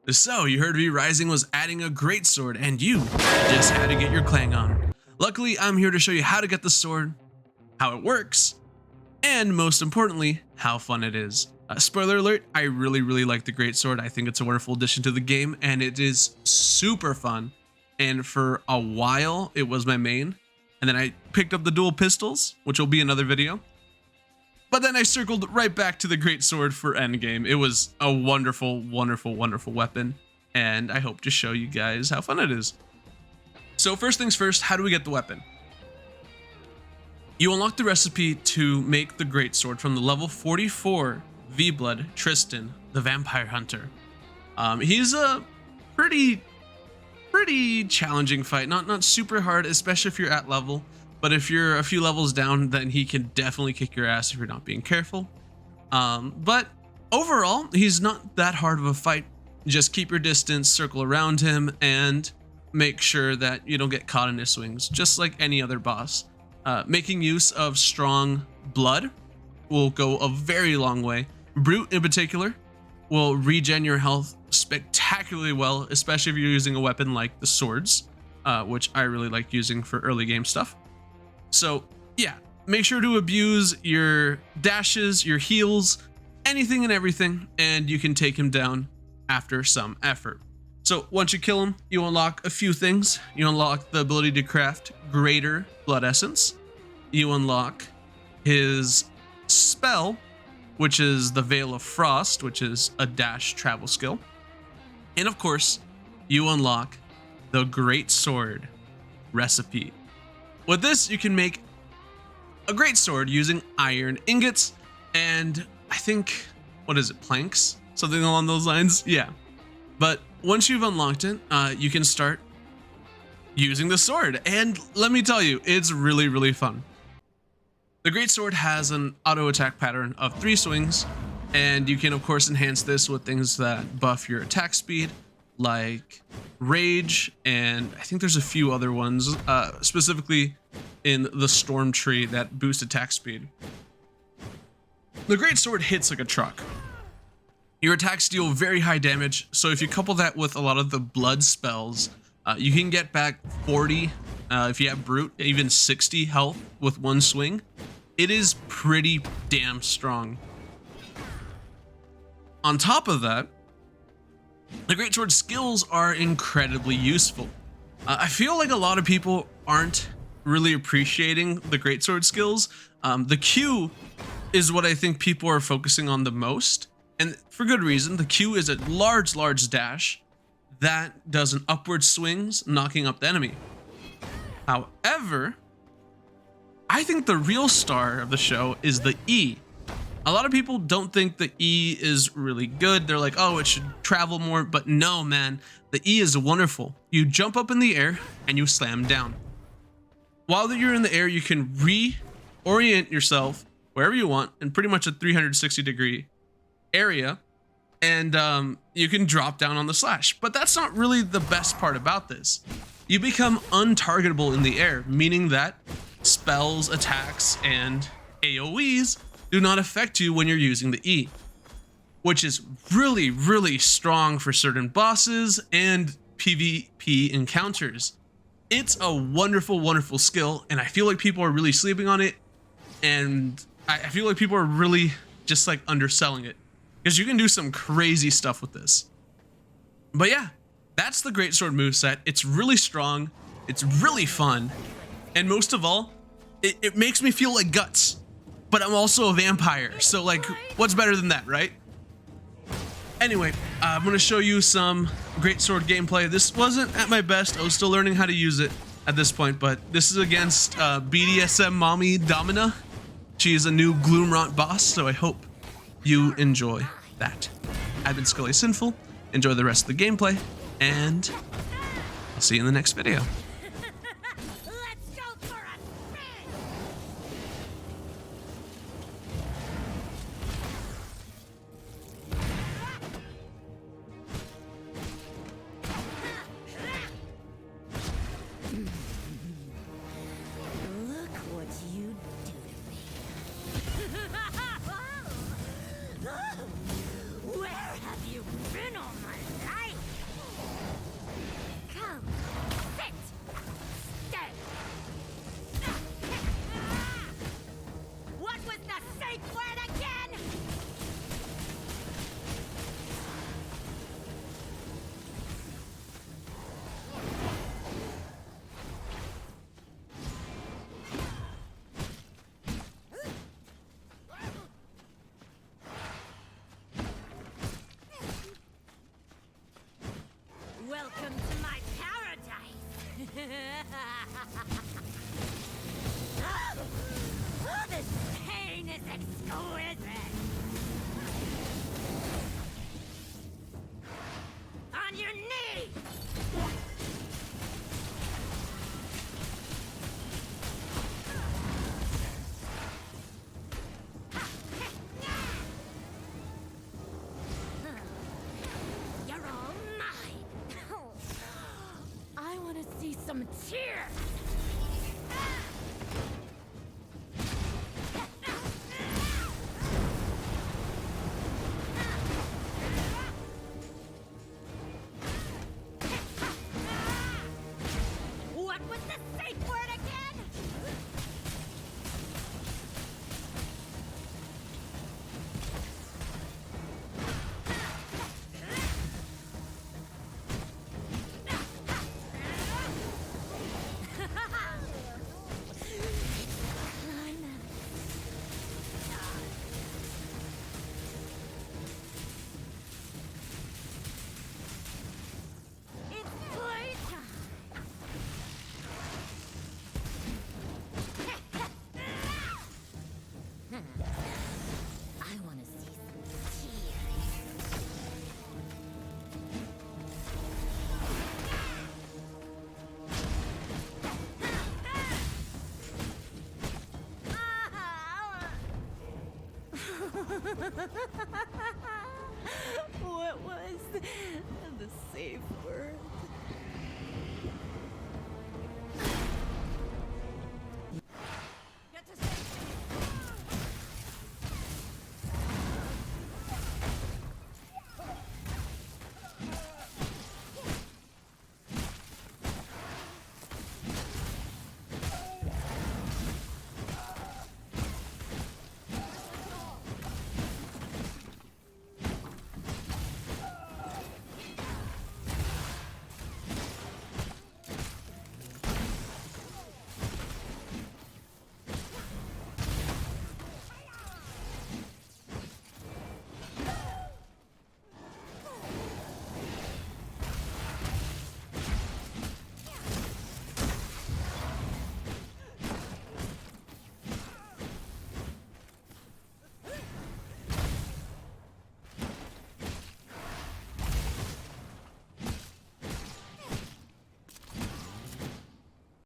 So, you heard V-Rising was adding a Greatsword, and you just had to get your clang on. Luckily, I'm here to show you how to get the sword, how it works, and most importantly, how fun it is. Spoiler alert, I really like the Greatsword. I think it's a wonderful addition to the game, and it is super fun. And for a while, it was my main. And then I picked up the dual pistols, which will be another video. But then I circled right back to the Greatsword for endgame. It was a wonderful weapon, and I hope to show you guys how fun it is. So first things first, how do we get the weapon? You unlock the recipe to make the Greatsword from the level 44 V-Blood Tristan, the Vampire Hunter. He's a pretty challenging fight, not super hard, especially if you're at level. But if you're a few levels down, then he can definitely kick your ass if you're not being careful. But overall, he's not that hard of a fight. Just keep your distance, circle around him, and make sure that you don't get caught in his swings, just like any other boss. Making use of strong blood will go a very long way. Brute in particular will regen your health spectacularly well, especially if you're using a weapon like the swords, which I really like using for early game stuff. So yeah, make sure to abuse your dashes, your heals, anything and everything, and you can take him down after some effort. So once you kill him, you unlock a few things. You unlock the ability to craft greater blood essence. You unlock his spell, which is the Veil of Frost, which is a dash travel skill. And of course, you unlock the Greatsword recipe. With this, you can make a Greatsword using iron ingots and I think, what is it, planks? Something along those lines? Yeah. But once you've unlocked it, you can start using the sword. And let me tell you, it's really fun. The Greatsword has an auto attack pattern of 3 swings, and you can of course enhance this with things that buff your attack speed, like Rage, and I think there's a few other ones, specifically in the Storm Tree that boost attack speed. The Greatsword hits like a truck. Your attacks deal very high damage, so if you couple that with a lot of the blood spells, you can get back 40, if you have Brute, even 60 health with one swing. It is pretty damn strong. On top of that, the Greatsword skills are incredibly useful. I feel like a lot of people aren't really appreciating the Greatsword skills. The Q is what I think people are focusing on the most, and for good reason. The Q is a large dash that does an upward swings, knocking up the enemy. However, I think the real star of the show is the E. A lot of people don't think the E is really good. They're like, oh, it should travel more, but no, man, the E is wonderful. You jump up in the air and you slam down. While you're in the air, you can reorient yourself wherever you want in pretty much a 360-degree area, and you can drop down on the slash. But that's not really the best part about this. You become untargetable in the air, meaning that spells, attacks, and AoEs do not affect you when you're using the E, which is really strong for certain bosses and PvP encounters. It's a wonderful skill, and I feel like people are really sleeping on it, and I feel like people are really just like underselling it, because you can do some crazy stuff with this. But yeah, that's the Greatsword moveset. It's really strong, it's really fun, and most of all, it makes me feel like Guts. But I'm also a vampire, so like, what's better than that, right? Anyway, I'm gonna show you some Greatsword gameplay. This wasn't at my best. I was still learning how to use it at this point, but this is against BDSM mommy Domina. She is a new Gloomrot boss, so I hope you enjoy that. I've been Scully Sinful. Enjoy the rest of the gameplay, and I'll see you in the next video. Look what you do to me. Where have you been all my life? Oh, this pain is exquisite! On your knees! You're all mine! I want to see some tears! What was the safe word again? It's playtime! I want to see some tears.